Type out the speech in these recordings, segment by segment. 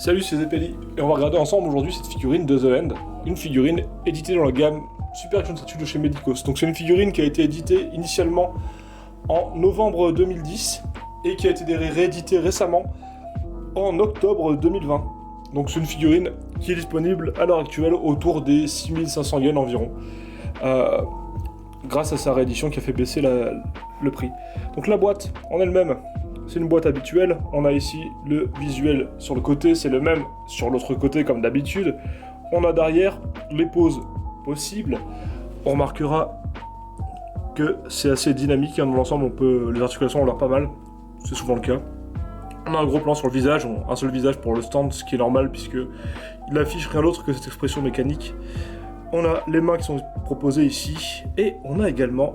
Salut, c'est Zeppeli, et on va regarder ensemble aujourd'hui cette figurine de The End, une figurine éditée dans la gamme Super Action Statue de chez Medicos. Donc c'est une figurine qui a été éditée initialement en novembre 2010 et qui a été rééditée récemment en octobre 2020. Donc c'est une figurine qui est disponible à l'heure actuelle autour des 6500 yens environ, grâce à sa réédition qui a fait baisser le prix. Donc la boîte en elle-même, c'est une boîte habituelle. On a ici le visuel sur le côté, c'est le même sur l'autre côté comme d'habitude. On a derrière les poses possibles. On remarquera que c'est assez dynamique, dans l'ensemble les articulations ont l'air pas mal, c'est souvent le cas. On a un gros plan sur le visage, un seul visage pour le stand, ce qui est normal puisque il affiche rien d'autre que cette expression mécanique. On a les mains qui sont proposées ici, et on a également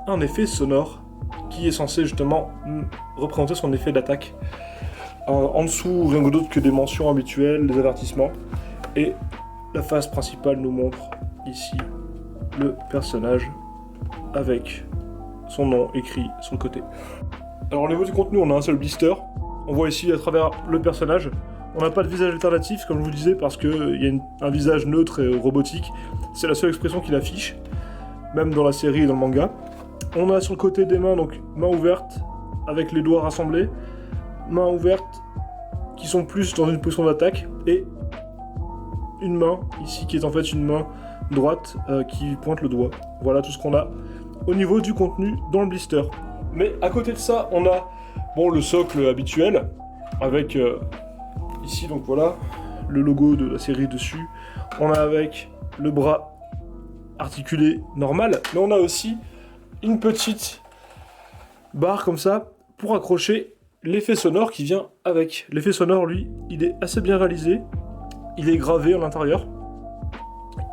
un effet sonore qui est censé justement représenter son effet d'attaque. En dessous, rien d'autre que des mentions habituelles, des avertissements, et la face principale nous montre ici le personnage avec son nom écrit sur le côté. Alors au niveau du contenu, on a un seul blister. On voit ici à travers le personnage. On n'a pas de visage alternatif, comme je vous disais, parce qu'il y a un visage neutre et robotique. C'est la seule expression qu'il affiche, même dans la série et dans le manga. On a sur le côté des mains, donc main ouverte avec les doigts rassemblés, main ouverte qui sont plus dans une position d'attaque, et une main ici qui est en fait une main droite qui pointe le doigt. Voilà tout ce qu'on a au niveau du contenu dans le blister. Mais à côté de ça, on a le socle habituel avec ici donc voilà le logo de la série dessus. On a avec le bras articulé normal, mais on a aussi une petite barre comme ça pour accrocher l'effet sonore qui vient avec. L'effet sonore, lui, il est assez bien réalisé. Il est gravé à l'intérieur.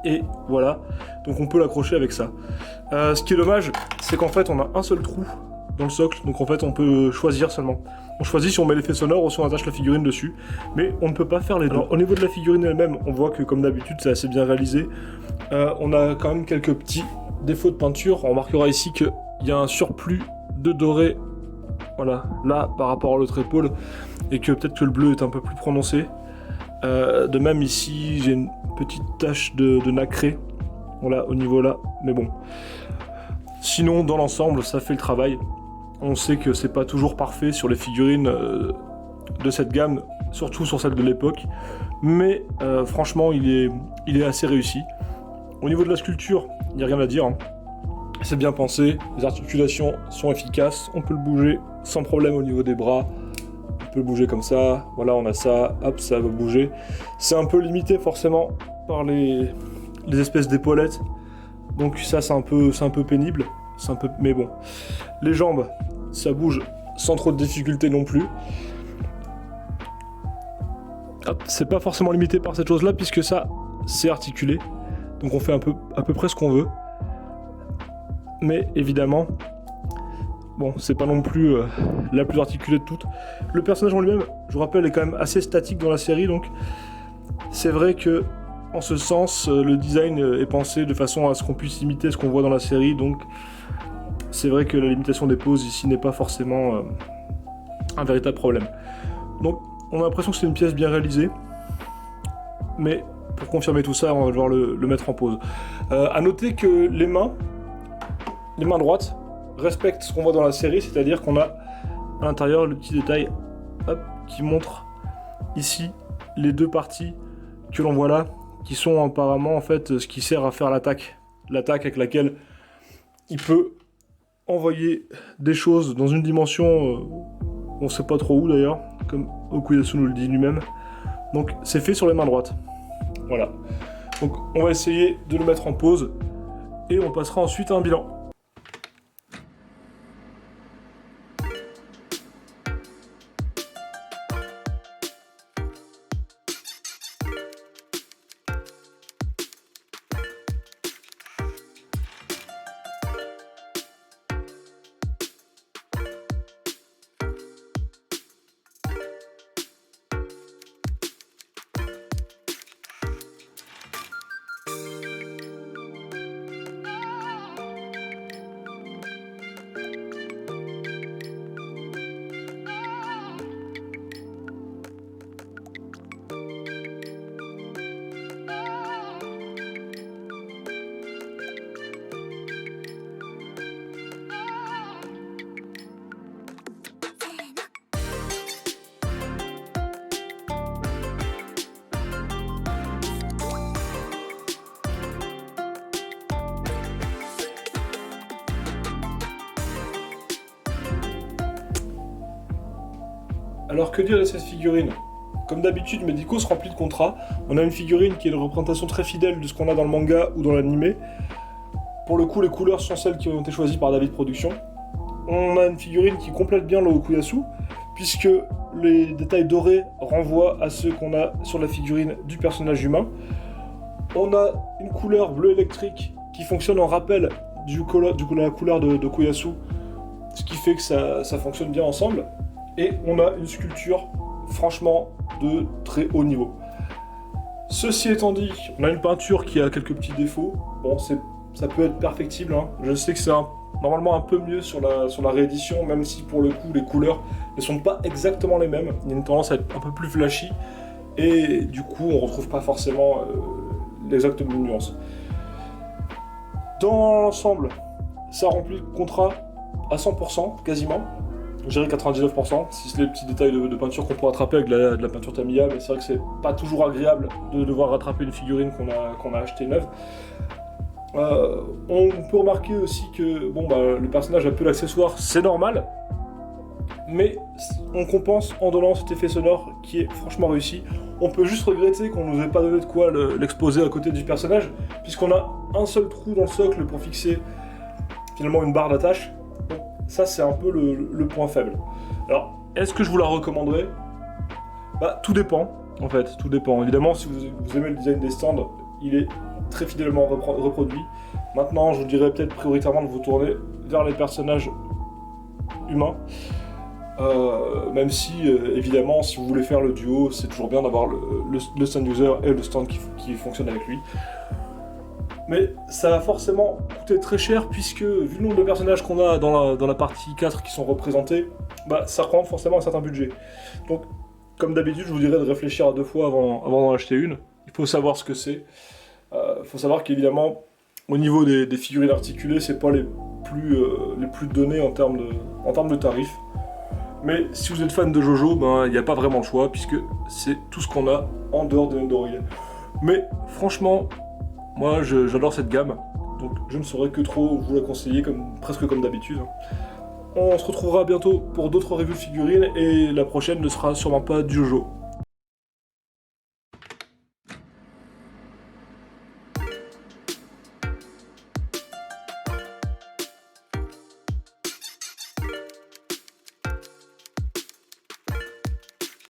Et voilà, donc on peut l'accrocher avec ça. Ce qui est dommage, c'est qu'en fait on a un seul trou dans le socle, donc en fait on peut choisir seulement. On choisit si on met l'effet sonore ou si on attache la figurine dessus, mais on ne peut pas faire les deux. Alors, au niveau de la figurine elle-même, on voit que comme d'habitude c'est assez bien réalisé. On a quand même quelques petits défauts de peinture. On remarquera ici qu'il y a un surplus de doré, voilà, là par rapport à l'autre épaule, et que peut-être que le bleu est un peu plus prononcé. De même ici j'ai une petite tache de nacré, voilà, au niveau là, mais bon. Sinon dans l'ensemble ça fait le travail. On sait que c'est pas toujours parfait sur les figurines de cette gamme, surtout sur celle de l'époque, mais franchement il est assez réussi. Au niveau de la sculpture, il n'y a rien à dire, hein. C'est bien pensé, les articulations sont efficaces, on peut le bouger sans problème au niveau des bras, on peut le bouger comme ça, voilà on a ça, hop ça va bouger. C'est un peu limité forcément par les espèces d'épaulettes, donc ça c'est un peu pénible, mais bon. Les jambes, ça bouge sans trop de difficulté non plus. Hop, c'est pas forcément limité par cette chose là puisque ça c'est articulé. Donc on fait à peu près ce qu'on veut. Mais évidemment, bon, c'est pas non plus la plus articulée de toutes. Le personnage en lui-même, je vous rappelle, est quand même assez statique dans la série, donc c'est vrai que, en ce sens, le design est pensé de façon à ce qu'on puisse imiter ce qu'on voit dans la série, donc c'est vrai que la limitation des poses ici n'est pas forcément un véritable problème. Donc on a l'impression que c'est une pièce bien réalisée, mais pour confirmer tout ça, on va devoir le mettre en pause. À noter que les mains droites respectent ce qu'on voit dans la série, c'est-à-dire qu'on a à l'intérieur le petit détail qui montre ici les deux parties que l'on voit là, qui sont apparemment en fait ce qui sert à faire l'attaque avec laquelle il peut envoyer des choses dans une dimension, on sait pas trop où d'ailleurs, comme Okuyasu nous le dit lui-même. Donc c'est fait sur les mains droites. Voilà. Donc on va essayer de le mettre en pause et on passera ensuite à un bilan. Alors que dire de cette figurine? Comme d'habitude, Medico se remplit de contrats. On a une figurine qui est une représentation très fidèle de ce qu'on a dans le manga ou dans l'anime. Pour le coup, les couleurs sont celles qui ont été choisies par David Productions. On a une figurine qui complète bien le Okuyasu, puisque les détails dorés renvoient à ceux qu'on a sur la figurine du personnage humain. On a une couleur bleu électrique qui fonctionne en rappel de la couleur de Okuyasu, ce qui fait que ça fonctionne bien ensemble. Et on a une sculpture, franchement, de très haut niveau. Ceci étant dit, on a une peinture qui a quelques petits défauts. Bon, ça peut être perfectible, hein. Je sais que c'est normalement un peu mieux sur la réédition, même si pour le coup les couleurs ne sont pas exactement les mêmes. Il y a une tendance à être un peu plus flashy, et du coup on retrouve pas forcément l'exacte nuance. Dans l'ensemble, ça remplit le contrat à 100%, quasiment. Je dirais 99%, si c'est les petits détails de peinture qu'on peut rattraper avec de la peinture Tamiya, mais c'est vrai que c'est pas toujours agréable de devoir rattraper une figurine qu'on a achetée neuve. On peut remarquer aussi que le personnage a peu d'accessoires, c'est normal, mais on compense en donnant cet effet sonore qui est franchement réussi. On peut juste regretter qu'on nous ait pas donné de quoi l'exposer à côté du personnage, puisqu'on a un seul trou dans le socle pour fixer finalement une barre d'attache. Donc ça c'est un peu le point faible. Alors, est-ce que je vous la recommanderais? Tout dépend, en fait, tout dépend. Évidemment, si vous aimez le design des stands, il est très fidèlement reproduit. Maintenant, je vous dirais peut-être prioritairement de vous tourner vers les personnages humains. Même si, évidemment, si vous voulez faire le duo, c'est toujours bien d'avoir le stand user et le stand qui fonctionne avec lui. Mais ça va forcément coûter très cher, puisque, vu le nombre de personnages qu'on a dans la partie 4 qui sont représentés, ça représente forcément un certain budget. Donc, comme d'habitude, je vous dirais de réfléchir à 2 fois avant d'en acheter une. Il faut savoir ce que c'est. Il faut savoir qu'évidemment, au niveau des figurines articulées, c'est pas les plus donnés en termes de tarifs. Mais si vous êtes fan de Jojo, il n'y a pas vraiment le choix, puisque c'est tout ce qu'on a en dehors de Nendoroid. Mais franchement, moi j'adore cette gamme, donc je ne saurais que trop vous la conseiller, presque comme d'habitude. On se retrouvera bientôt pour d'autres reviews de figurines, et la prochaine ne sera sûrement pas du Jojo.